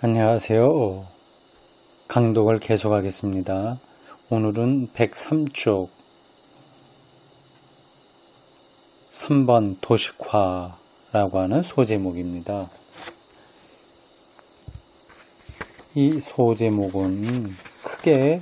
안녕하세요. 강독을 계속하겠습니다. 오늘은 103쪽 3번 도식화라고 하는 소제목입니다. 이 소제목은 크게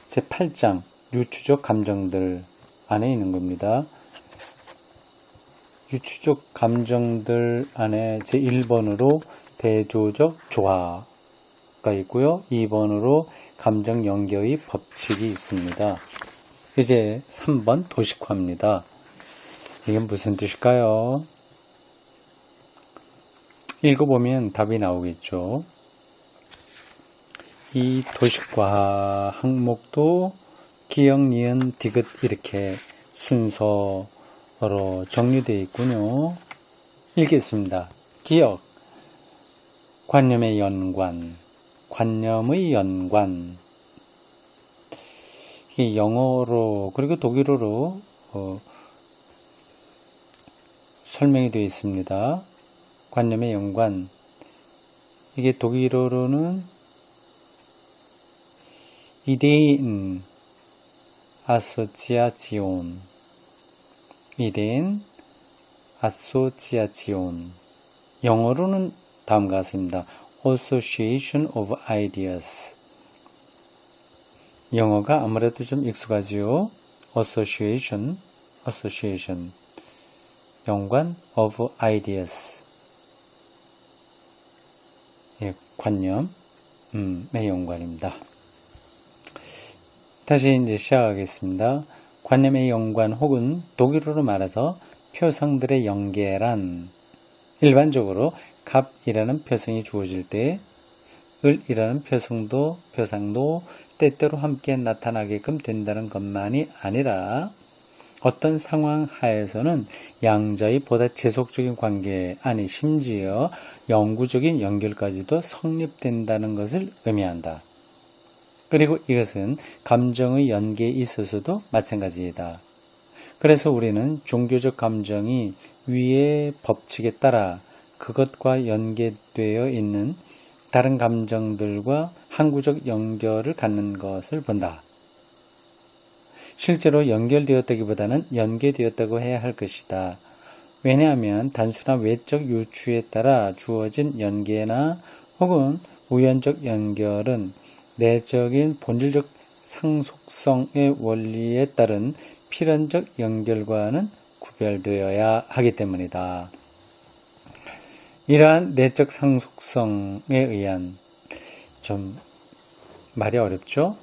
제8장 유추적 감정들 안에 있는 겁니다. 유추적 감정들 안에 제1번으로 대조적 조화가 있고요. 2번으로 감정 연결의 법칙이 있습니다. 이제 3번 도식화입니다. 이게 무슨 뜻일까요? 읽어보면 답이 나오겠죠. 이 도식화 항목도 기역, 니은, 디귿 이렇게 순서로 정리되어 있군요. 읽겠습니다. 기역, 관념의 연관, 관념의 연관. 이 영어로 그리고 독일어로 설명이 되어 있습니다. 관념의 연관. 이게 독일어로는 Ideen Assoziation, Ideen Assoziation. 영어로는 다음과 같습니다. Association of Ideas. 영어가 아무래도 좀 익숙하지요. Association. 연관 of ideas. 예, 관념의 연관입니다. 다시 이제 시작하겠습니다. 관념의 연관 혹은 독일어로 말해서 표상들의 연계란 일반적으로 갑이라는 표성이 주어질 때 을이라는 표상도 때때로 함께 나타나게끔 된다는 것만이 아니라 어떤 상황 하에서는 양자의 보다 지속적인 관계, 아니 심지어 영구적인 연결까지도 성립된다는 것을 의미한다. 그리고 이것은 감정의 연계에 있어서도 마찬가지이다. 그래서 우리는 종교적 감정이 위의 법칙에 따라 그것과 연계되어 있는 다른 감정들과 항구적 연결을 갖는 것을 본다. 실제로 연결되었다기보다는 연계되었다고 해야 할 것이다. 왜냐하면 단순한 외적 유추에 따라 주어진 연계나 혹은 우연적 연결은 내적인 본질적 상속성의 원리에 따른 필연적 연결과는 구별되어야 하기 때문이다. 이러한 내적 상속성에 의한, 좀 말이 어렵죠?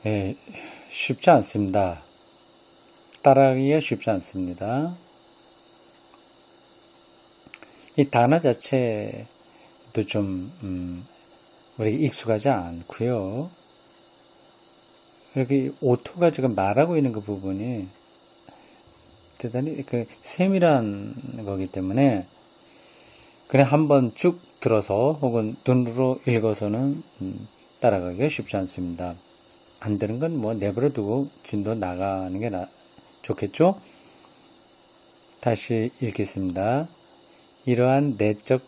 예, 쉽지 않습니다. 따라하기가 쉽지 않습니다. 이 단어 자체도 좀 우리가 익숙하지 않고요. 여기 오토가 지금 말하고 있는 그 부분이 대단히 세밀한 거기 때문에 그냥 한번 쭉 들어서 혹은 눈으로 읽어서는 따라가기가 쉽지 않습니다. 안 되는 건 뭐 내버려 두고 진도 나가는 게 좋겠죠? 다시 읽겠습니다. 이러한 내적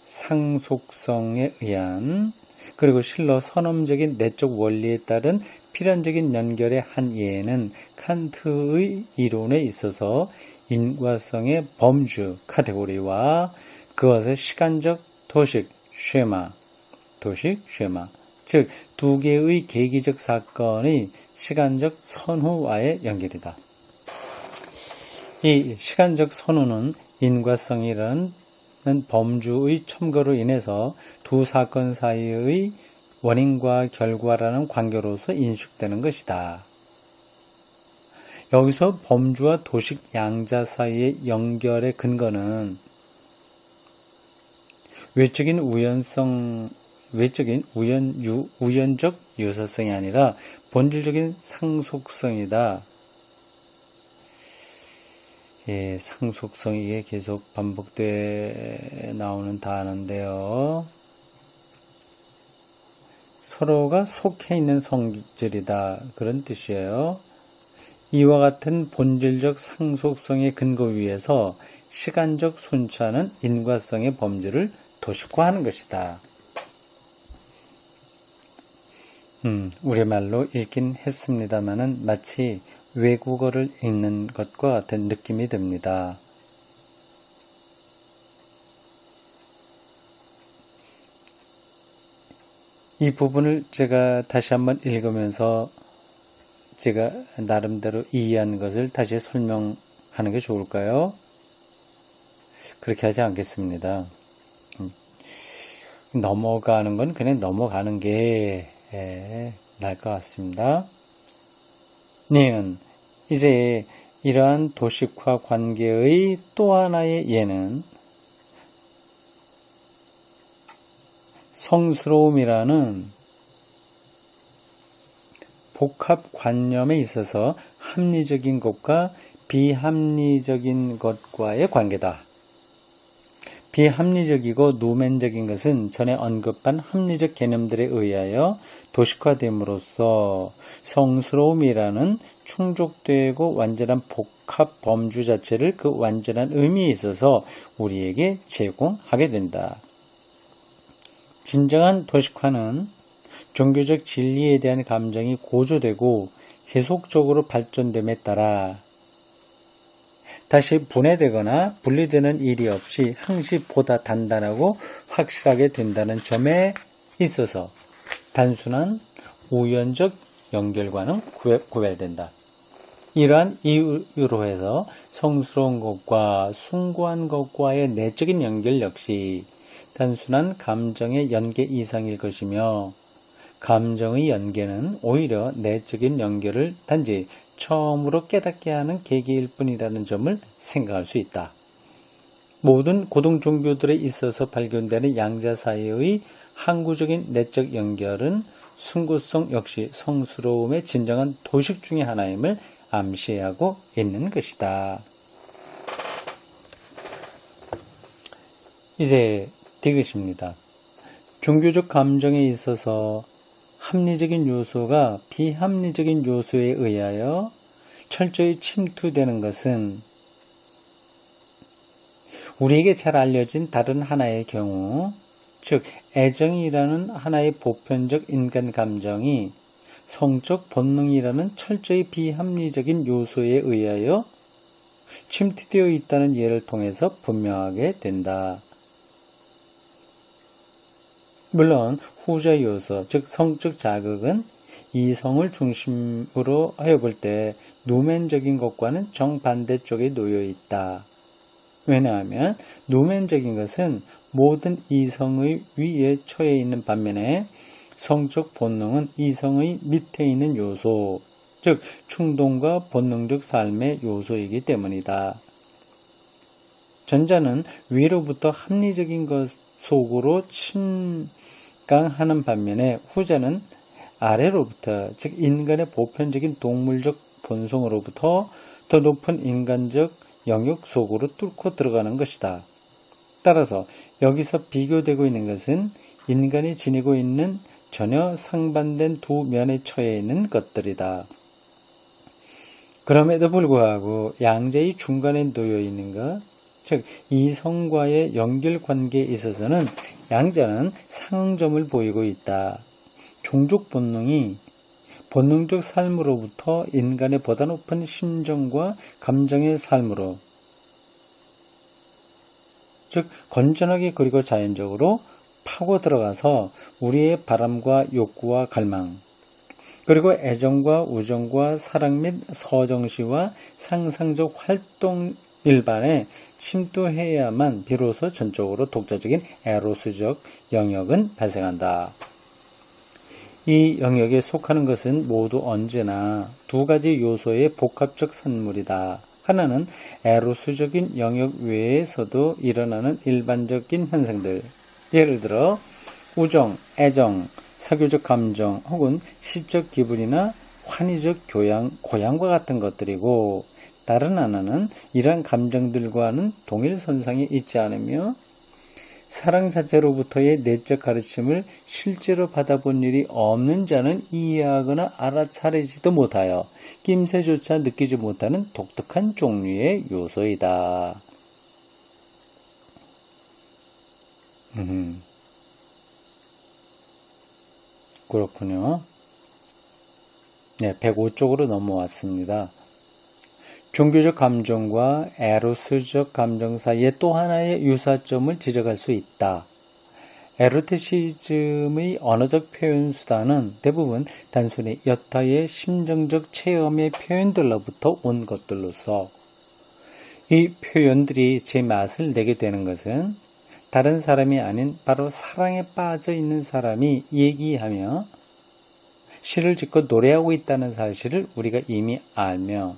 상속성에 의한 그리고 실로 선험적인 내적 원리에 따른 필연적인 연결의 한 예는 칸트의 이론에 있어서 인과성의 범주 카테고리와 그것의 시간적 도식 쉐마, 즉 두 개의 계기적 사건의 시간적 선후와의 연결이다. 이 시간적 선후는 인과성이라는 범주의 첨가로 인해서 두 사건 사이의 원인과 결과라는 관계로서 인식되는 것이다. 여기서 범주와 도식 양자 사이의 연결의 근거는 우연적 유사성이 아니라 본질적인 상속성이다. 예, 상속성 이게 계속 반복돼 나오는 단어인데요. 서로가 속해 있는 성질이다. 그런 뜻이에요. 이와 같은 본질적 상속성의 근거 위에서 시간적 순차는 인과성의 범주를 도식화하는 것이다. 우리말로 읽긴 했습니다마는 마치 외국어를 읽는 것과 같은 느낌이 듭니다. 이 부분을 제가 다시 한번 읽으면서 제가 나름대로 이해한 것을 다시 설명하는 게 좋을까요? 그렇게 하지 않겠습니다. 넘어가는 건 그냥 넘어가는 게 나을 것 같습니다. 니은, 이제 이러한 도식화 관계의 또 하나의 예는 성스러움이라는 복합관념에 있어서 합리적인 것과 비합리적인 것과의 관계다. 비합리적이고 누멘적인 것은 전에 언급한 합리적 개념들에 의하여 도식화됨으로써 성스러움이라는 충족되고 완전한 복합 범주 자체를 그 완전한 의미에 있어서 우리에게 제공하게 된다. 진정한 도식화는 종교적 진리에 대한 감정이 고조되고 계속적으로 발전됨에 따라 다시 분해되거나 분리되는 일이 없이 항시 보다 단단하고 확실하게 된다는 점에 있어서 단순한 우연적 연결과는 구별된다. 이러한 이유로 해서 성스러운 것과 숭고한 것과의 내적인 연결 역시 단순한 감정의 연계 이상일 것이며 감정의 연계는 오히려 내적인 연결을 단지 처음으로 깨닫게 하는 계기일 뿐이라는 점을 생각할 수 있다. 모든 고등 종교들에 있어서 발견되는 양자 사이의 항구적인 내적 연결은 숭고성 역시 성스러움의 진정한 도식 중의 하나임을 암시하고 있는 것이다. 이제 디귿입니다. 종교적 감정에 있어서 합리적인 요소가 비합리적인 요소에 의하여 철저히 침투되는 것은 우리에게 잘 알려진 다른 하나의 경우, 즉 애정이라는 하나의 보편적 인간 감정이 성적 본능이라는 철저히 비합리적인 요소에 의하여 침투되어 있다는 예를 통해서 분명하게 된다. 물론 후자 요소, 즉 성적 자극은 이성을 중심으로 하여 볼 때 누멘적인 것과는 정반대쪽에 놓여 있다. 왜냐하면 누멘적인 것은 모든 이성의 위에 처해 있는 반면에 성적 본능은 이성의 밑에 있는 요소, 즉 충동과 본능적 삶의 요소이기 때문이다. 전자는 위로부터 합리적인 것 속으로 침강하는 반면에 후자는 아래로부터, 즉 인간의 보편적인 동물적 본성으로부터 더 높은 인간적 영역 속으로 뚫고 들어가는 것이다. 따라서 여기서 비교되고 있는 것은 인간이 지니고 있는 전혀 상반된 두 면에 처해 있는 것들이다. 그럼에도 불구하고 양자의 중간에 놓여 있는 것, 즉 이성과의 연결관계에 있어서는 양자는 상응점을 보이고 있다. 종족 본능이 본능적 삶으로부터 인간의 보다 높은 심정과 감정의 삶으로, 즉 건전하게 그리고 자연적으로 파고 들어가서 우리의 바람과 욕구와 갈망, 그리고 애정과 우정과 사랑 및 서정시와 상상적 활동 일반에 침투해야만 비로소 전적으로 독자적인 에로스적 영역은 발생한다. 이 영역에 속하는 것은 모두 언제나 두 가지 요소의 복합적 산물이다. 하나는 에로스적인 영역 외에서도 일어나는 일반적인 현상들, 예를 들어 우정, 애정, 사교적 감정 혹은 시적 기분이나 환희적 고향과 같은 것들이고, 다른 하나는 이러한 감정들과는 동일선상에 있지 않으며 사랑 자체로부터의 내적 가르침을 실제로 받아본 일이 없는 자는 이해하거나 알아차리지도 못하여 낌새조차 느끼지 못하는 독특한 종류의 요소이다. 그렇군요. 네, 105쪽으로 넘어왔습니다. 종교적 감정과 에로스적 감정 사이에 또 하나의 유사점을 지적할 수 있다. 에로티시즘의 언어적 표현 수단은 대부분 단순히 여타의 심정적 체험의 표현들로부터 온 것들로서 이 표현들이 제 맛을 내게 되는 것은 다른 사람이 아닌 바로 사랑에 빠져 있는 사람이 얘기하며 시를 짓고 노래하고 있다는 사실을 우리가 이미 알며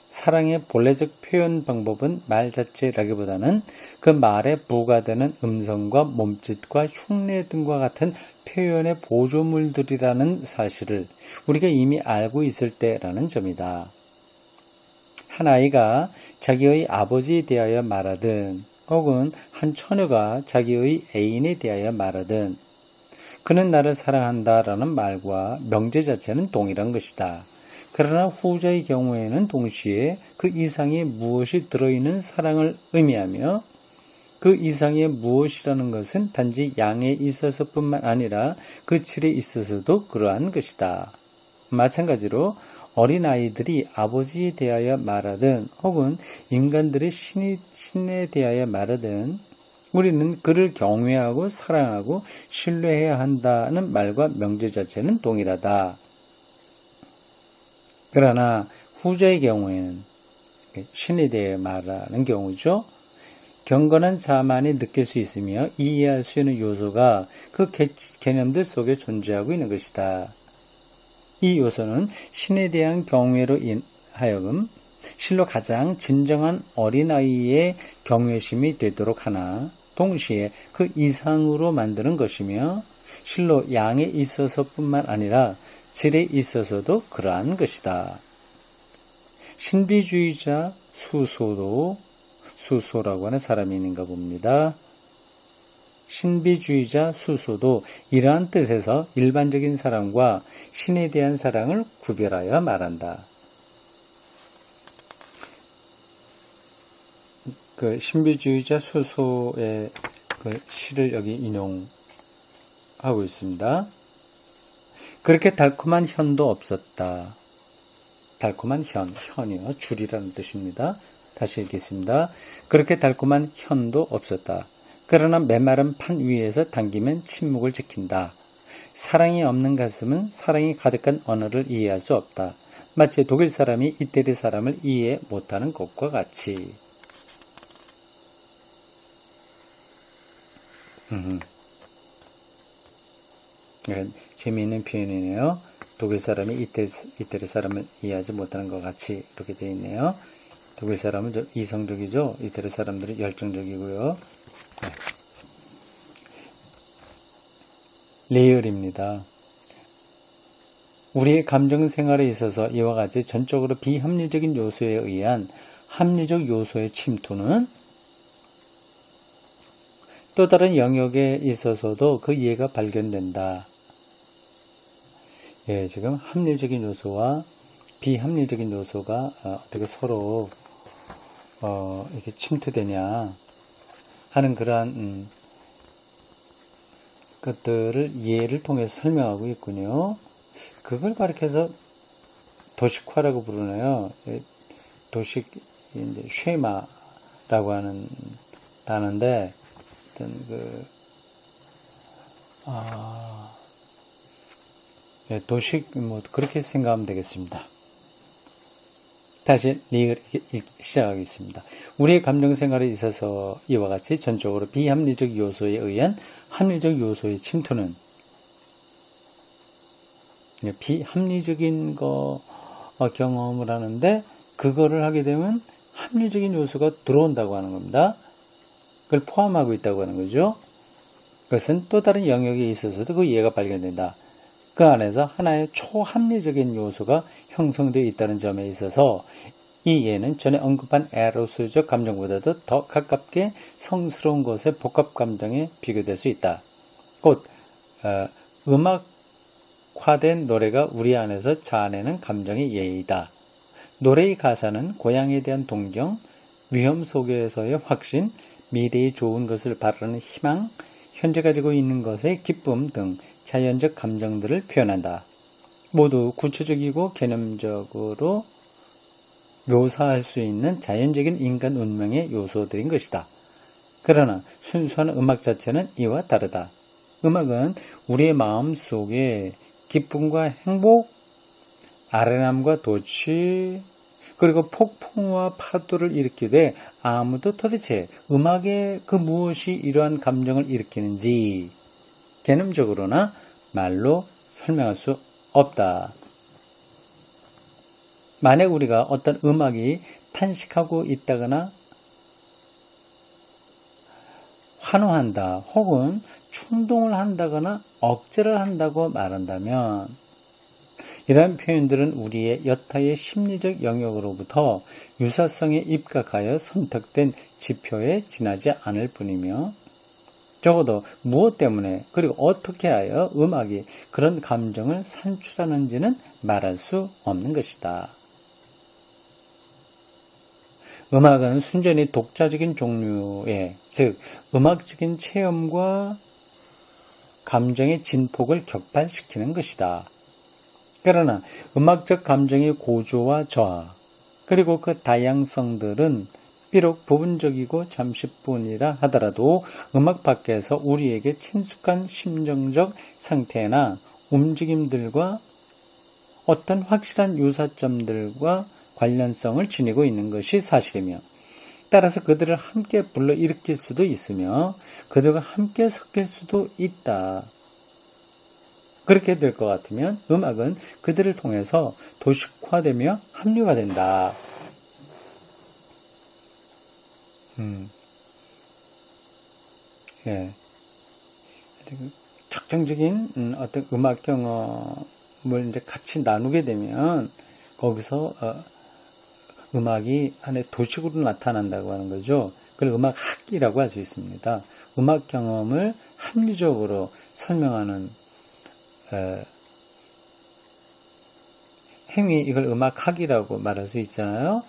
사랑의 본래적 표현 방법은 말 자체라기보다는 그 말에 부과되는 음성과 몸짓과 흉내 등과 같은 표현의 보조물들이라는 사실을 우리가 이미 알고 있을 때라는 점이다. 한 아이가 자기의 아버지에 대하여 말하든 혹은 한 처녀가 자기의 애인에 대하여 말하든 그는 나를 사랑한다라는 말과 명제 자체는 동일한 것이다. 그러나 후자의 경우에는 동시에 그 이상에 무엇이 들어있는 사랑을 의미하며 그 이상의 무엇이라는 것은 단지 양에 있어서뿐만 아니라 그 질에 있어서도 그러한 것이다. 마찬가지로 어린아이들이 아버지에 대하여 말하든 혹은 인간들의 신에 대하여 말하든 우리는 그를 경외하고 사랑하고 신뢰해야 한다는 말과 명제 자체는 동일하다. 그러나 후자의 경우에는 신에 대해 말하는 경우죠. 경건한 자만이 느낄 수 있으며 이해할 수 있는 요소가 그 개념들 속에 존재하고 있는 것이다. 이 요소는 신에 대한 경외로 하여금 실로 가장 진정한 어린아이의 경외심이 되도록 하나 동시에 그 이상으로 만드는 것이며 실로 양에 있어서뿐만 아니라 질에 있어서도 그러한 것이다. 신비주의자 수소라고 하는 사람이 있는가 봅니다. 신비주의자 수소도 이러한 뜻에서 일반적인 사랑과 신에 대한 사랑을 구별하여 말한다. 그 신비주의자 수소의 그 시를 여기 인용하고 있습니다. 그렇게 달콤한 현도 없었다. 달콤한 현이요. 줄이라는 뜻입니다. 다시 읽겠습니다. 그렇게 달콤한 현도 없었다. 그러나 메마른 판 위에서 당기면 침묵을 지킨다. 사랑이 없는 가슴은 사랑이 가득한 언어를 이해할 수 없다. 마치 독일 사람이 이태리 사람을 이해 못하는 것과 같이. 재미있는 표현이네요. 독일 사람이 이태리 사람을 이해하지 못하는 것 같이 이렇게 되어 있네요. 독일 사람은 좀 이성적이죠. 이태리 사람들은 열정적이고요. 레이얼입니다. 우리의 감정 생활에 있어서 이와 같이 전적으로 비합리적인 요소에 의한 합리적 요소의 침투는 또 다른 영역에 있어서도 그 이해가 발견된다. 예, 지금 합리적인 요소와 비합리적인 요소가 어떻게 서로 이렇게 침투되냐 하는 그러한 것들을 예를 통해서 설명하고 있군요. 그걸 가리켜서 도식화라고 부르네요. 도식, 이제 쉐마라고 하는 단어인데, 어떤 도식, 그렇게 생각하면 되겠습니다. 다시 시작하겠습니다. 우리의 감정 생활에 있어서 이와 같이 전적으로 비합리적 요소에 의한 합리적 요소의 침투는 비합리적인 거 경험을 하는데 그거를 하게 되면 합리적인 요소가 들어온다고 하는 겁니다. 그걸 포함하고 있다고 하는 거죠. 그것은 또 다른 영역에 있어서도 그 이해가 발견된다. 그 안에서 하나의 초합리적인 요소가 형성되어 있다는 점에 있어서 이 이해는 전에 언급한 에로스적 감정보다도 더 가깝게 성스러운 것의 복합 감정에 비교될 수 있다. 곧 음악화된 노래가 우리 안에서 자아내는 감정의 예의다. 노래의 가사는 고향에 대한 동경, 위험 속에서의 확신, 미래의 좋은 것을 바라는 희망, 현재 가지고 있는 것의 기쁨 등 자연적 감정들을 표현한다. 모두 구체적이고 개념적으로 묘사할 수 있는 자연적인 인간 운명의 요소들인 것이다. 그러나 순수한 음악 자체는 이와 다르다. 음악은 우리의 마음 속에 기쁨과 행복, 아련함과 도취, 그리고 폭풍과 파도를 일으키되 아무도 도대체 음악의 그 무엇이 이러한 감정을 일으키는지 개념적으로나 말로 설명할 수 없다. 만약 우리가 어떤 음악이 탄식하고 있다거나 환호한다 혹은 충동을 한다거나 억제를 한다고 말한다면 이러한 표현들은 우리의 여타의 심리적 영역으로부터 유사성에 입각하여 선택된 지표에 지나지 않을 뿐이며 적어도 무엇 때문에 그리고 어떻게 하여 음악이 그런 감정을 산출하는지는 말할 수 없는 것이다. 음악은 순전히 독자적인 종류의, 즉 음악적인 체험과 감정의 진폭을 격발시키는 것이다. 그러나 음악적 감정의 고조와 저하, 그리고 그 다양성들은 비록 부분적이고 잠시뿐이라 하더라도 음악 밖에서 우리에게 친숙한 심정적 상태나 움직임들과 어떤 확실한 유사점들과 관련성을 지니고 있는 것이 사실이며 따라서 그들을 함께 불러일으킬 수도 있으며 그들과 함께 섞일 수도 있다. 그렇게 될 것 같으면 음악은 그들을 통해서 도식화되며 합리화된다. 예. 특정적인 어떤 음악 경험을 이제 같이 나누게 되면 거기서 음악이 안에 도식으로 나타난다고 하는 거죠. 그걸 음악학이라고 할 수 있습니다. 음악 경험을 합리적으로 설명하는 행위, 이걸 음악학이라고 말할 수 있잖아요.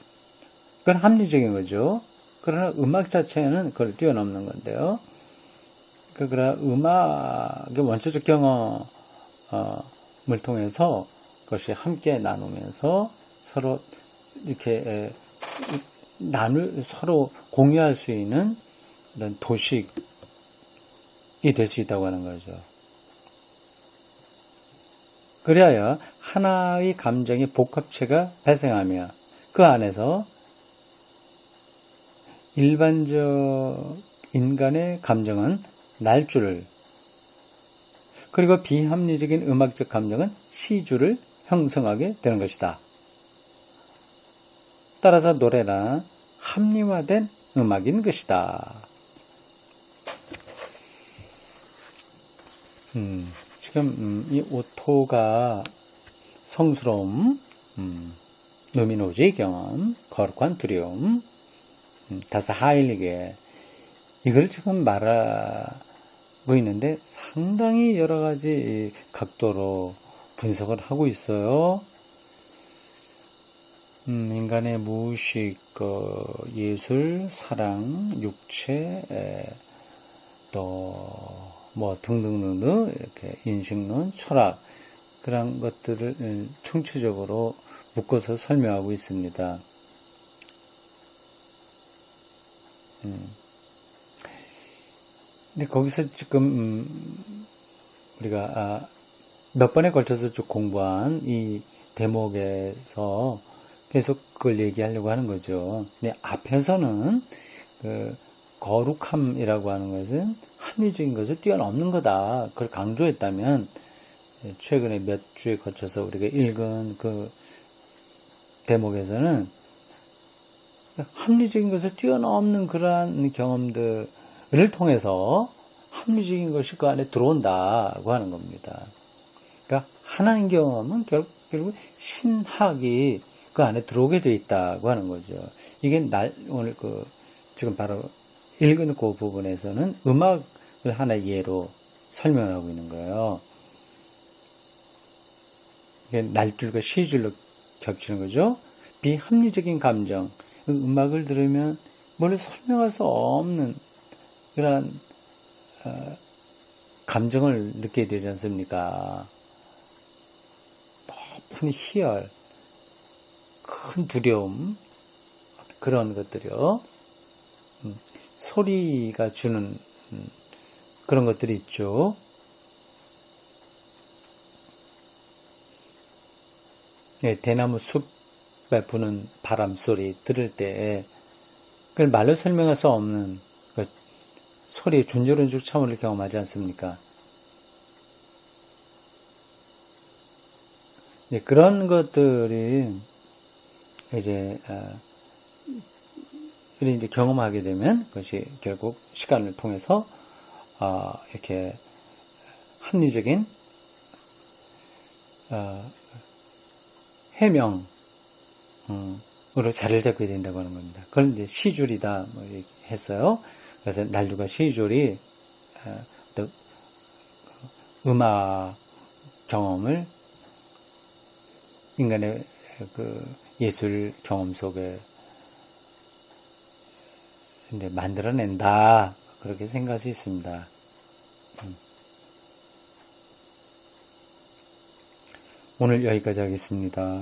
그건 합리적인 거죠. 그러나 음악 자체는 그걸 뛰어넘는 건데요. 그러나 음악의 원초적 경험을 통해서 그것이 함께 나누면서 서로 이렇게 서로 공유할 수 있는 이런 도식이 될 수 있다고 하는 거죠. 그리하여 하나의 감정의 복합체가 발생하며 그 안에서 일반적 인간의 감정은 날줄을, 그리고 비합리적인 음악적 감정은 시줄을 형성하게 되는 것이다. 따라서 노래란 합리화된 음악인 것이다. 지금 이 오토가 성스러움, 루미노즈의 경험, 거룩한 두려움, 다스 하일리게, 이걸 지금 말하고 있는데 상당히 여러 가지 각도로 분석을 하고 있어요. 인간의 무의식, 예술, 사랑, 육체, 또 뭐 등등등등 이렇게 인식론, 철학, 그런 것들을 총체적으로 묶어서 설명하고 있습니다. 근데 거기서 지금 우리가 몇 번에 걸쳐서 쭉 공부한 이 대목에서 계속 그걸 얘기하려고 하는 거죠. 근데 앞에서는 그 거룩함이라고 하는 것은 합리적인 것을 뛰어넘는 거다. 그걸 강조했다면 최근에 몇 주에 거쳐서 우리가 읽은 그 대목에서는 합리적인 것을 뛰어넘는 그러한 경험들을 통해서 합리적인 것이 그 안에 들어온다고 하는 겁니다. 그러니까 하나님 경험은 결국 신학이 그 안에 들어오게 돼 있다고 하는 거죠. 이게 오늘 지금 바로 읽은 그 부분에서는 음악을 하나의 예로 설명을 하고 있는 거예요. 이게 날줄과 시줄로 겹치는 거죠. 비합리적인 감정, 음악을 들으면 뭘 설명할 수 없는 그런 감정을 느끼게 되지 않습니까? 높은 희열, 큰 두려움, 그런 것들이요. 소리가 주는 그런 것들이 있죠. 네, 대나무 숲에 부는 바람 소리 들을 때 그걸 말로 설명할 수 없는 그 소리의 준조론적 차원을 경험하지 않습니까? 네, 그런 것들이 이제 경험하게 되면 그것이 결국 시간을 통해서 이렇게 합리적인 해명으로 자리를 잡게 된다고 하는 겁니다. 그건 이제 시줄이다 뭐 했어요. 그래서 난류가 시줄이 음악 경험을 인간의 그 예술 경험 속에 이제 만들어낸다, 그렇게 생각할 수 있습니다. 오늘 여기까지 하겠습니다.